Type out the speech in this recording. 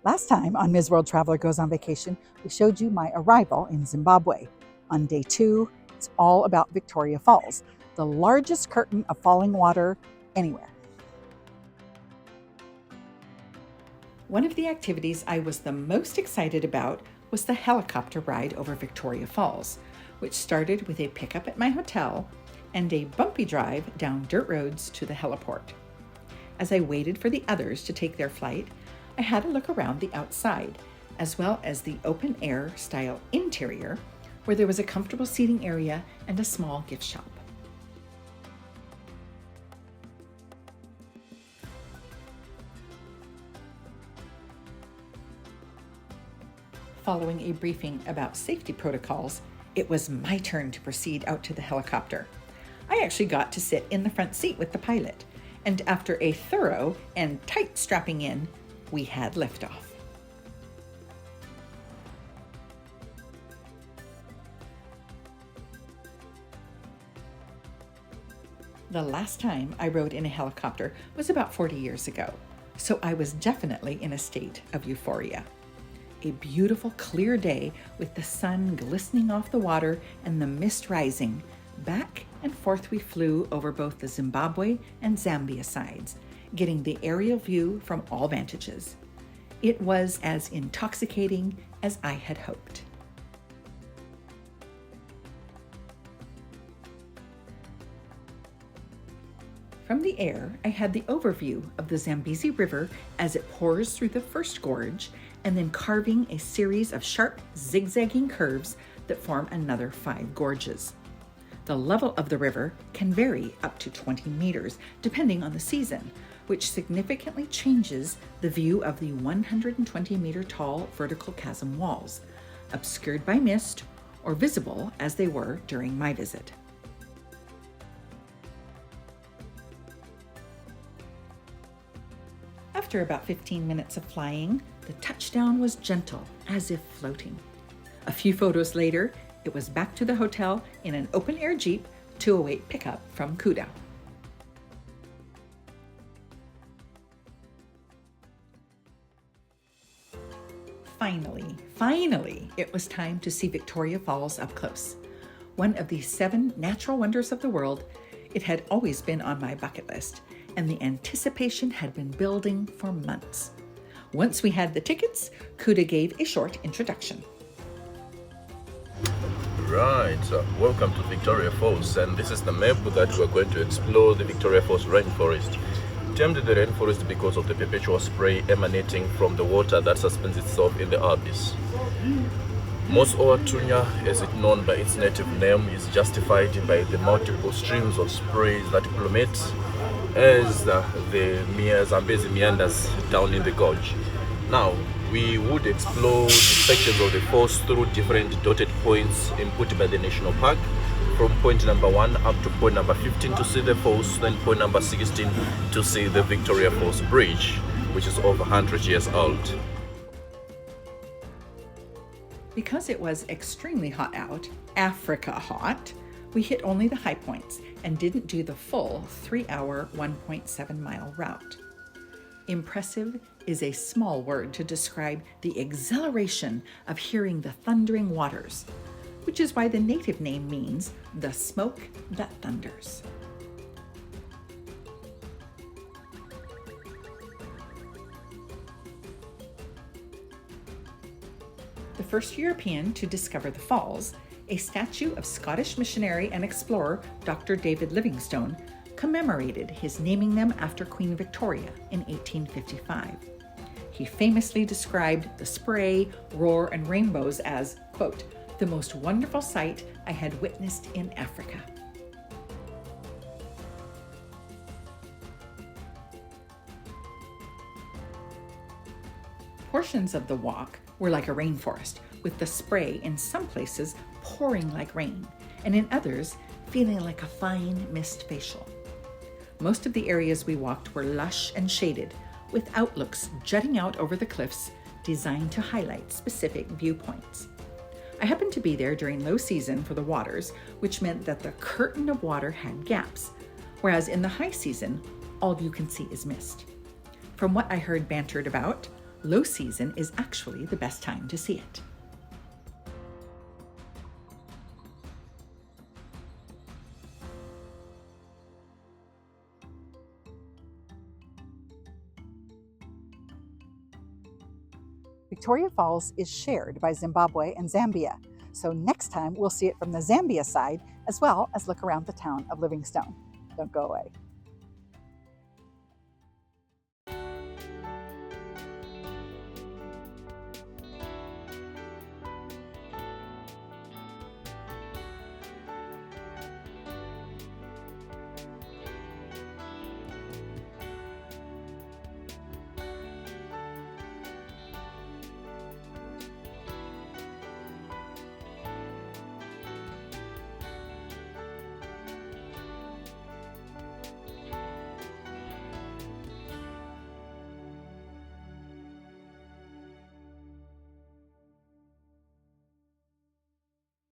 Last time on Ms. World Traveler Goes on Vacation, we showed you my arrival in Zimbabwe. On day 2, it's all about Victoria Falls, the largest curtain of falling water anywhere. One of the activities I was the most excited about was the helicopter ride over Victoria Falls, which started with a pickup at my hotel and a bumpy drive down dirt roads to the heliport. As I waited for the others to take their flight, I had a look around the outside, as well as the open-air style interior, where there was a comfortable seating area and a small gift shop. Following a briefing about safety protocols, it was my turn to proceed out to the helicopter. I actually got to sit in the front seat with the pilot, and after a thorough and tight strapping in, we had liftoff. The last time I rode in a helicopter was about 40 years ago, so I was definitely in a state of euphoria. A beautiful, clear day with the sun glistening off the water and the mist rising. Back and forth we flew over both the Zimbabwe and Zambia sides, getting the aerial view from all vantages. It was as intoxicating as I had hoped. From the air, I had the overview of the Zambezi River as it pours through the first gorge and then carving a series of sharp, zigzagging curves that form another 5 gorges. The level of the river can vary up to 20 meters, depending on the season, which significantly changes the view of the 120-meter tall vertical chasm walls, obscured by mist or visible as they were during my visit. After about 15 minutes of flying, the touchdown was gentle, as if floating. A few photos later, it was back to the hotel in an open-air Jeep to await pickup from Kuda. Finally, it was time to see Victoria Falls up close. One of the 7 natural wonders of the world, it had always been on my bucket list, and the anticipation had been building for months. Once we had the tickets, Kuda gave a short introduction. Right, welcome to Victoria Falls, and this is the map that we're going to explore the Victoria Falls rainforest. Termed the rainforest because of the perpetual spray emanating from the water that suspends itself in the abyss. Mosoatunya, as it's known by its native name, is justified by the multiple streams of sprays that plummet as the Zambezi meanders down in the gorge. Now, we would explore the sections of the falls through different dotted points input by the National Park, from point number 1 up to point number 15 to see the falls, then point number 16 to see the Victoria Falls Bridge, which is over 100 years old. Because it was extremely hot out, Africa hot, we hit only the high points and didn't do the full 3-hour, 1.7-mile route. Impressive is a small word to describe the exhilaration of hearing the thundering waters, which is why the native name means the smoke that thunders. The first European to discover the falls, a statue of Scottish missionary and explorer Dr. David Livingstone, commemorated his naming them after Queen Victoria in 1855. He famously described the spray, roar, and rainbows as, quote, the most wonderful sight I had witnessed in Africa. Portions of the walk were like a rainforest, with the spray in some places pouring like rain, and in others feeling like a fine mist facial. Most of the areas we walked were lush and shaded, with outlooks jutting out over the cliffs designed to highlight specific viewpoints. I happened to be there during low season for the waters, which meant that the curtain of water had gaps, whereas in the high season, all you can see is mist. From what I heard bantered about, Low season is actually the best time to see it. Victoria Falls is shared by Zimbabwe and Zambia, so next time we'll see it from the Zambia side as well as look around the town of Livingstone. Don't go away.